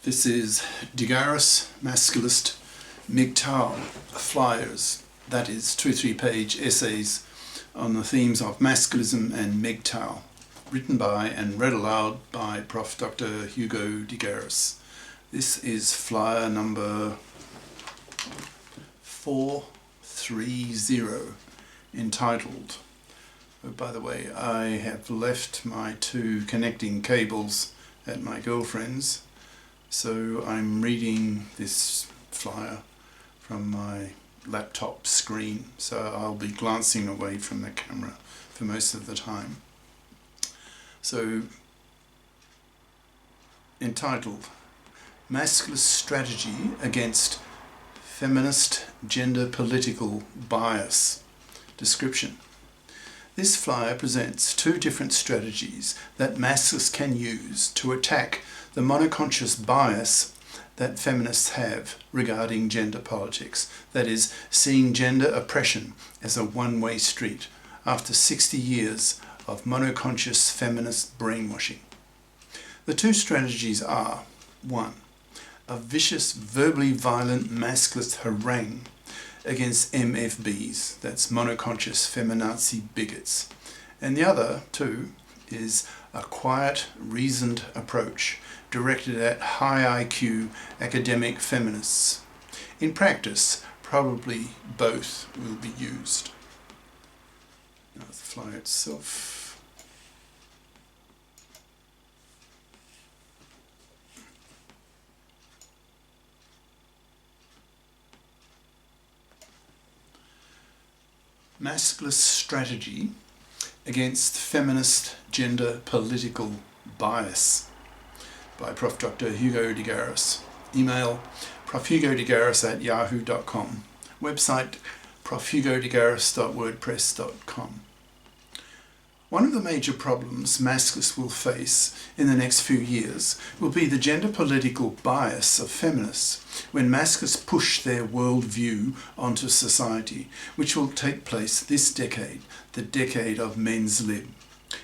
This is GARIS, Masculist, MGTOW flyers, that is 2-3 page essays on the themes of masculism and MGTOW, written by and read aloud by Prof. Dr. Hugo de Garis. This is flyer number 430, entitled, oh, by the way, I have left my 2 connecting cables at my girlfriend's, so I'm reading this flyer from my laptop screen, so I'll be glancing away from the camera for most of the time. So, entitled, Masculist Strategy Against Feminist Gender Political Bias. Description. This flyer presents 2 different strategies that masculists can use to attack the monoconscious bias that feminists have regarding gender politics, that is, seeing gender oppression as a one-way street after 60 years of monoconscious feminist brainwashing. The 2 strategies are: 1. A vicious, verbally violent masculist harangue against MFBs, that's monoconscious feminazi bigots, and the other 2 is a quiet, reasoned approach directed at high IQ academic feminists. In practice, probably both will be used. Now the flyer itself. Masculist Strategy Against Feminist Gender Political Bias by Prof. Dr. Hugo de Garis. Email profhugodegaris@yahoo.com. Website profhugodegaris.wordpress.com. One of the major problems masculists will face in the next few years will be the gender political bias of feminists when masculists push their worldview onto society, which will take place this decade, the decade of men's lib.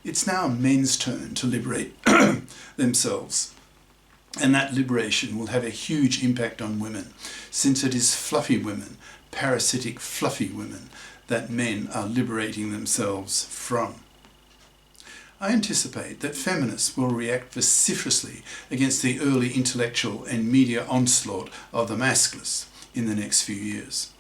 It's now men's turn to liberate themselves, and that liberation will have a huge impact on women, since it is fluffy women, parasitic fluffy women, that men are liberating themselves from. I anticipate that feminists will react vociferously against the early intellectual and media onslaught of the masculists in the next few years.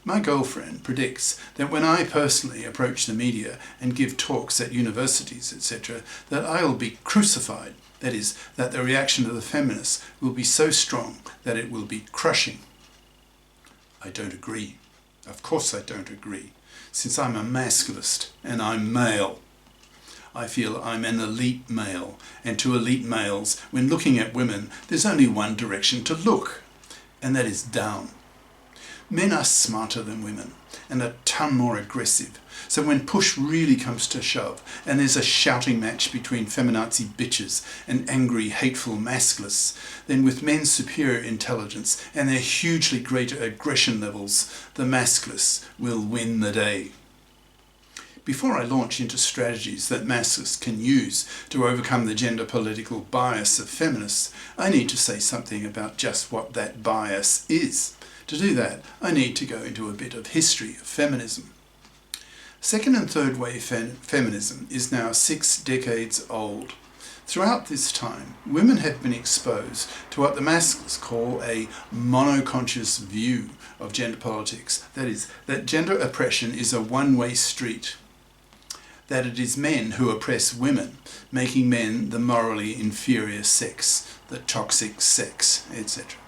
My girlfriend predicts that when I personally approach the media and give talks at universities, etc., that I'll be crucified. That is, that the reaction of the feminists will be so strong that it will be crushing. I don't agree. Of course I don't agree, since I'm a masculist and I'm male. I feel I'm an elite male, and to elite males, when looking at women, there's only one direction to look, and that is down. Men are smarter than women, and a ton more aggressive, so when push really comes to shove, and there's a shouting match between feminazi bitches and angry, hateful masculists, then with men's superior intelligence and their hugely greater aggression levels, the masculists will win the day. Before I launch into strategies that masculists can use to overcome the gender political bias of feminists, I need to say something about just what that bias is. To do that, I need to go into a bit of history of feminism. Second and third wave feminism is now 6 decades old. Throughout this time, women have been exposed to what the masculists call a monoconscious view of gender politics. That is, that gender oppression is a one-way street. That it is men who oppress women, making men the morally inferior sex, the toxic sex, etc.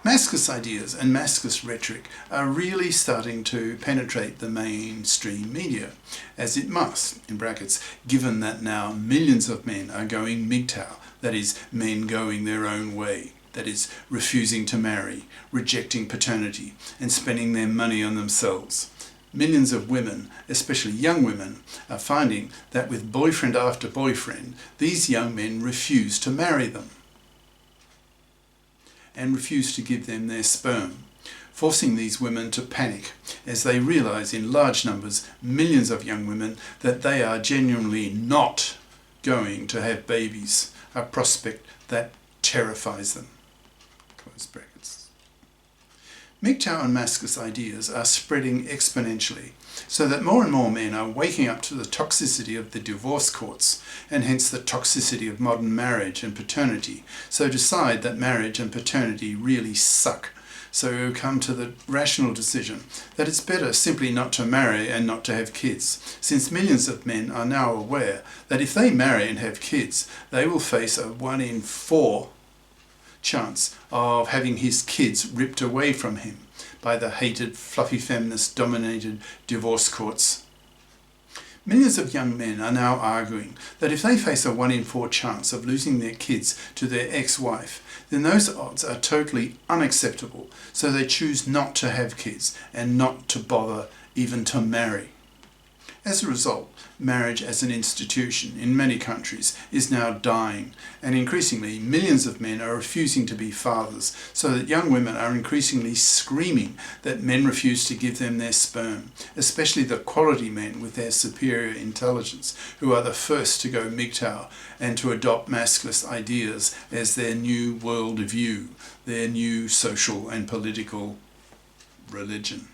Masculist ideas and masculist rhetoric are really starting to penetrate the mainstream media, as it must, in brackets, given that now millions of men are going MGTOW, that is, men going their own way, that is, refusing to marry, rejecting paternity, and spending their money on themselves. Millions of women, especially young women, are finding that with boyfriend after boyfriend, these young men refuse to marry them and refuse to give them their sperm, forcing these women to panic as they realize in large numbers, millions of young women, that they are genuinely not going to have babies, a prospect that terrifies them. Close brackets. MGTOW and masculinist ideas are spreading exponentially, so that more and more men are waking up to the toxicity of the divorce courts, and hence the toxicity of modern marriage and paternity, so decide that marriage and paternity really suck. So come to the rational decision that it's better simply not to marry and not to have kids, since millions of men are now aware that if they marry and have kids, they will face a 1 in 4 chance of having his kids ripped away from him by the hated, fluffy feminist dominated divorce courts. Millions of young men are now arguing that if they face a 1 in 4 chance of losing their kids to their ex-wife, then those odds are totally unacceptable, so they choose not to have kids and not to bother even to marry. As a result, marriage as an institution in many countries is now dying, and increasingly millions of men are refusing to be fathers, so that young women are increasingly screaming that men refuse to give them their sperm, especially the quality men with their superior intelligence, who are the first to go MGTOW and to adopt masculist ideas as their new world view, their new social and political religion.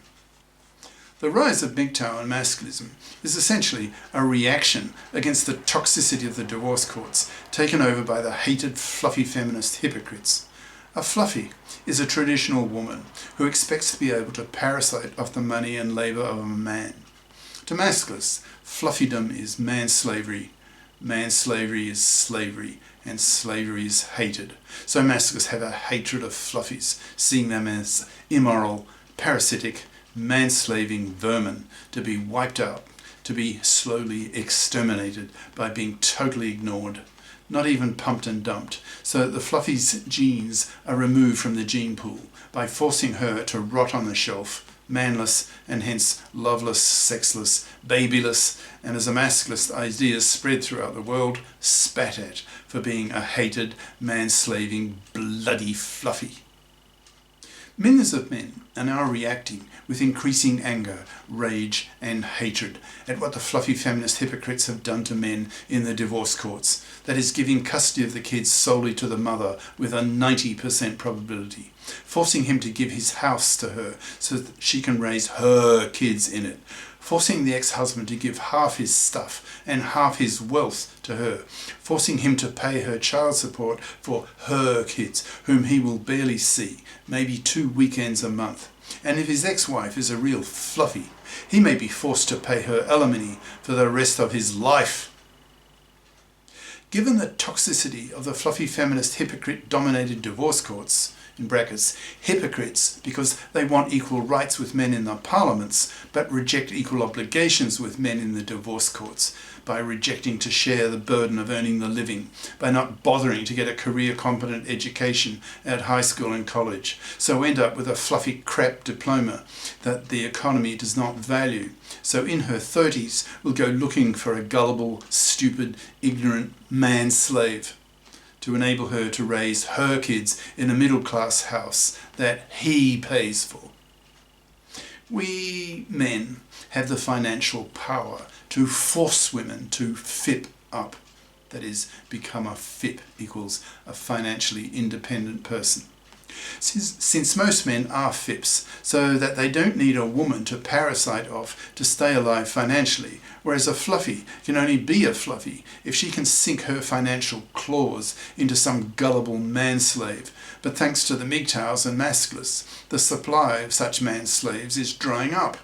The rise of MGTOW and masculism is essentially a reaction against the toxicity of the divorce courts, taken over by the hated fluffy feminist hypocrites. A fluffy is a traditional woman who expects to be able to parasite off the money and labour of a man. To masculists, fluffydom is manslavery, manslavery is slavery, and slavery is hated. So masculists have a hatred of fluffies, seeing them as immoral, parasitic, manslaving vermin to be wiped out, to be slowly exterminated by being totally ignored, not even pumped and dumped, so that the fluffy's genes are removed from the gene pool by forcing her to rot on the shelf, manless and hence loveless, sexless, babyless, and as a masculist ideas spread throughout the world, spat at for being a hated, manslaving, bloody fluffy. Millions of men are now reacting with increasing anger, rage and hatred at what the fluffy feminist hypocrites have done to men in the divorce courts, that is giving custody of the kids solely to the mother with a 90% probability, forcing him to give his house to her so that she can raise her kids in it, forcing the ex-husband to give half his stuff and half his wealth to her, forcing him to pay her child support for her kids, whom he will barely see, maybe 2 weekends a month. And if his ex-wife is a real fluffy, he may be forced to pay her alimony for the rest of his life. Given the toxicity of the fluffy feminist hypocrite-dominated divorce courts, in brackets, hypocrites because they want equal rights with men in the parliaments, but reject equal obligations with men in the divorce courts, by rejecting to share the burden of earning the living, by not bothering to get a career-competent education at high school and college, so end up with a fluffy crap diploma that the economy does not value. So in her 30s will go looking for a gullible, stupid, ignorant man-slave to enable her to raise her kids in a middle-class house that he pays for. We men have the financial power to force women to FIP up, that is, become a FIP equals a financially independent person. Since most men are FIPs, so that they don't need a woman to parasite off to stay alive financially, whereas a fluffy can only be a fluffy if she can sink her financial claws into some gullible manslave. But thanks to the MGTOWs and masculists, the supply of such manslaves is drying up,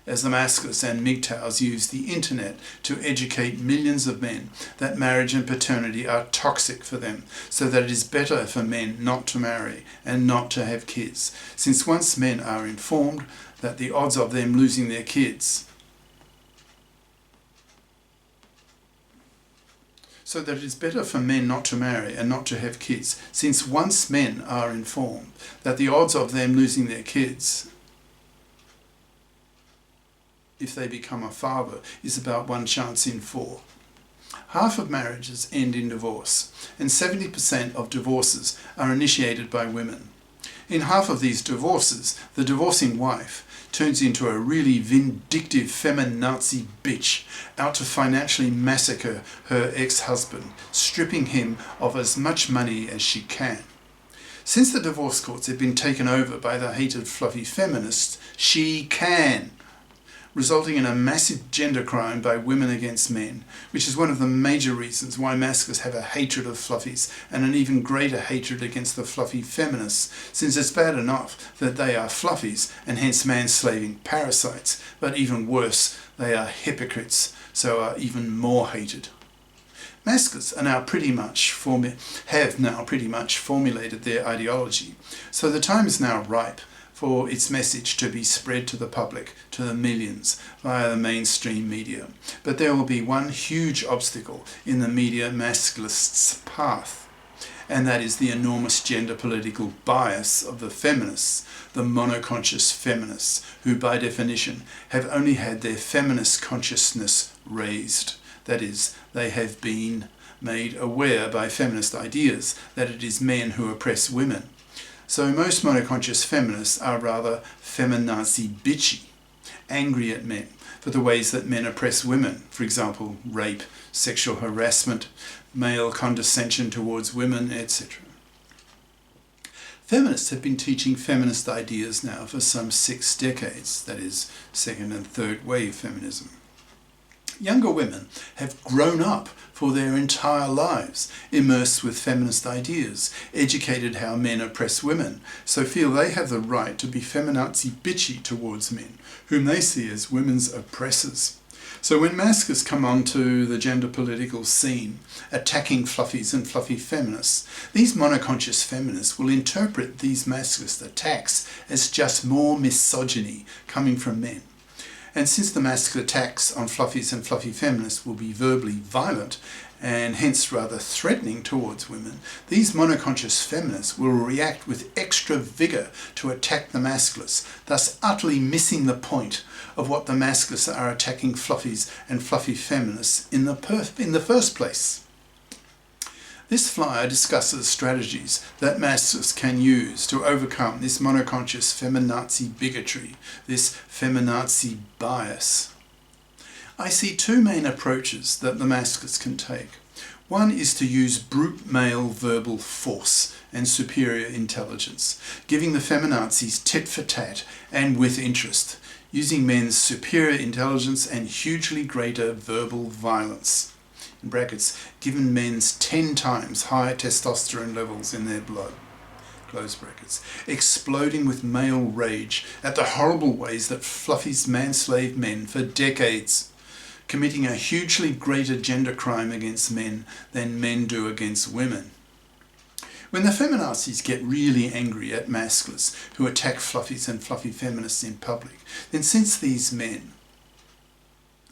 as the masculists and MGTOWs use the internet to educate millions of men that marriage and paternity are toxic for them, so that it is better for men not to marry and not to have kids, since once men are informed that the odds of them losing their kids so that it is better for men not to marry and not to have kids, since once men are informed that the odds of them losing their kids if they become a father is about 1 chance in 4. Half of marriages end in divorce, and 70% of divorces are initiated by women. In half of these divorces, the divorcing wife turns into a really vindictive feminazi bitch out to financially massacre her ex-husband, stripping him of as much money as she can. Since the divorce courts have been taken over by the hated fluffy feminists, she can, resulting in a massive gender crime by women against men, which is one of the major reasons why masculists have a hatred of fluffies and an even greater hatred against the fluffy feminists, since it's bad enough that they are fluffies and hence man-slaving parasites, but even worse, they are hypocrites, so are even more hated. Masculists are now have now pretty much formulated their ideology, so the time is now ripe for its message to be spread to the public, to the millions, via the mainstream media. But there will be one huge obstacle in the media masculists' path, and that is the enormous gender political bias of the feminists, the monoconscious feminists, who by definition have only had their feminist consciousness raised. That is, they have been made aware by feminist ideas that it is men who oppress women. So most monoconscious feminists are rather feminazi bitchy, angry at men for the ways that men oppress women, for example, rape, sexual harassment, male condescension towards women, etc. Feminists have been teaching feminist ideas now for some 6 decades, that is, second and third wave feminism. Younger women have grown up for their entire lives, immersed with feminist ideas, educated how men oppress women, so feel they have the right to be feminazi bitchy towards men, whom they see as women's oppressors. So when masculists come onto the gender political scene, attacking fluffies and fluffy feminists, these monoconscious feminists will interpret these masculist attacks as just more misogyny coming from men. And since the masculine attacks on fluffies and fluffy feminists will be verbally violent and hence rather threatening towards women, these monoconscious feminists will react with extra vigour to attack the masculists, thus utterly missing the point of what the masculists are attacking fluffies and fluffy feminists in the first place. This flyer discusses strategies that masculists can use to overcome this monoconscious feminazi bigotry, this feminazi bias. I see 2 main approaches that the masculists can take. One is to use brute male verbal force and superior intelligence, giving the feminazis tit for tat and with interest, using men's superior intelligence and hugely greater verbal violence. In brackets, given men's 10 times higher testosterone levels in their blood, close brackets, exploding with male rage at the horrible ways that fluffies manslave men for decades, committing a hugely greater gender crime against men than men do against women. When the feminazis get really angry at masculists who attack fluffies and fluffy feminists in public, then since these men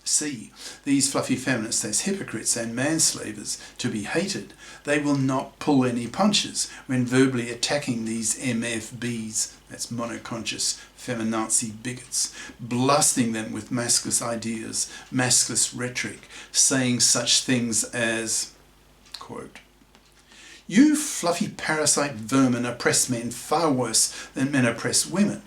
see these fluffy feminists as hypocrites and manslavers to be hated, they will not pull any punches when verbally attacking these MFBs, that's monoconscious feminazi bigots, blasting them with masculist ideas, masculist rhetoric, saying such things as, quote, "You fluffy parasite vermin oppress men far worse than men oppress women.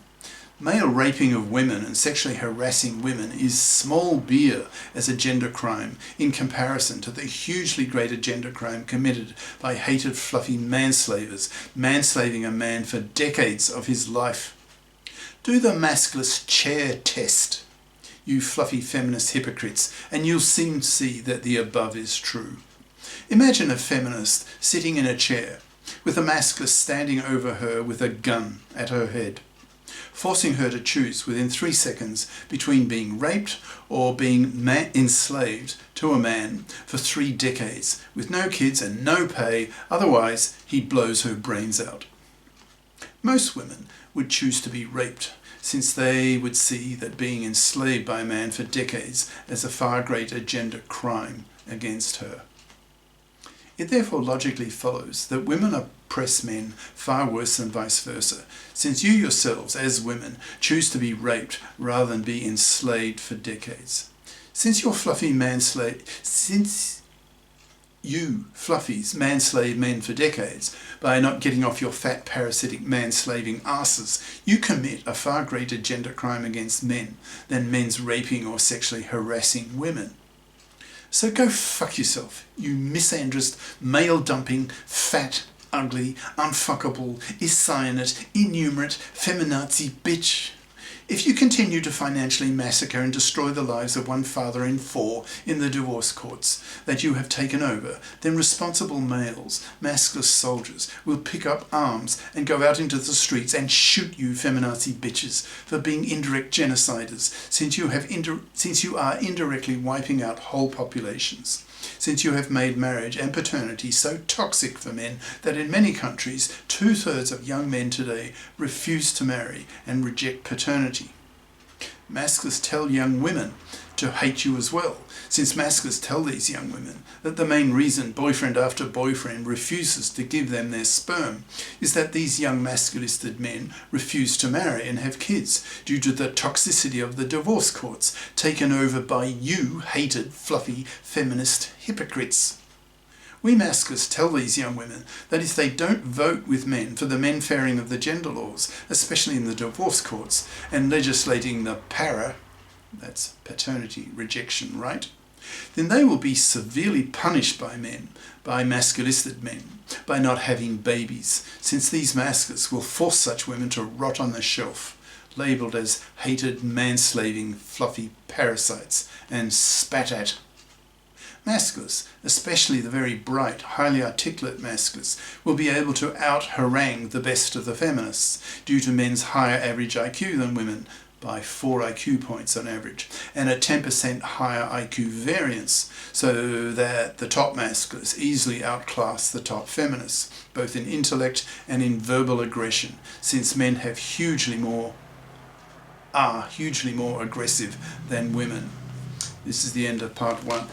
Male raping of women and sexually harassing women is small beer as a gender crime in comparison to the hugely greater gender crime committed by hated fluffy manslavers, manslaving a man for decades of his life. Do the masculist chair test, you fluffy feminist hypocrites, and you'll soon see that the above is true. Imagine a feminist sitting in a chair with a masculist standing over her with a gun at her head, forcing her to choose within 3 seconds between being raped or being enslaved to a man for 3 decades with no kids and no pay, otherwise he blows her brains out. Most women would choose to be raped, since they would see that being enslaved by a man for decades as a far greater gender crime against her. It therefore logically follows that women oppress men far worse than vice versa, since you yourselves, as women, choose to be raped rather than be enslaved for decades. Since your fluffy you, fluffies, manslave men for decades by not getting off your fat parasitic manslaving asses. You commit a far greater gender crime against men than men's raping or sexually harassing women. So go fuck yourself, you misandrist, male-dumping, fat, ugly, unfuckable, iscyanate, innumerate, feminazi bitch. If you continue to financially massacre and destroy the lives of one father in 4 in the divorce courts that you have taken over, then responsible males, masculist soldiers, will pick up arms and go out into the streets and shoot you feminazi bitches for being indirect genociders, since you are indirectly wiping out whole populations. Since you have made marriage and paternity so toxic for men that in many countries 2/3 of young men today refuse to marry and reject paternity. Masculists tell young women to hate you as well, since masculists tell these young women that the main reason boyfriend after boyfriend refuses to give them their sperm is that these young masculisted men refuse to marry and have kids due to the toxicity of the divorce courts taken over by you hated, fluffy, feminist hypocrites. We masculists tell these young women that if they don't vote with men for the men fairing of the gender laws, especially in the divorce courts, and legislating the that's paternity rejection right, then they will be severely punished by men, by masculisted men, by not having babies, since these masculists will force such women to rot on the shelf, labelled as hated, manslaving, fluffy parasites, and spat at. Masculists, especially the very bright, highly articulate masculists, will be able to out-harangue the best of the feminists due to men's higher average IQ than women, by 4 IQ points on average, and a 10% higher IQ variance, so that the top masculists easily outclass the top feminists, both in intellect and in verbal aggression, since men are hugely more aggressive than women. This is the end of part 1.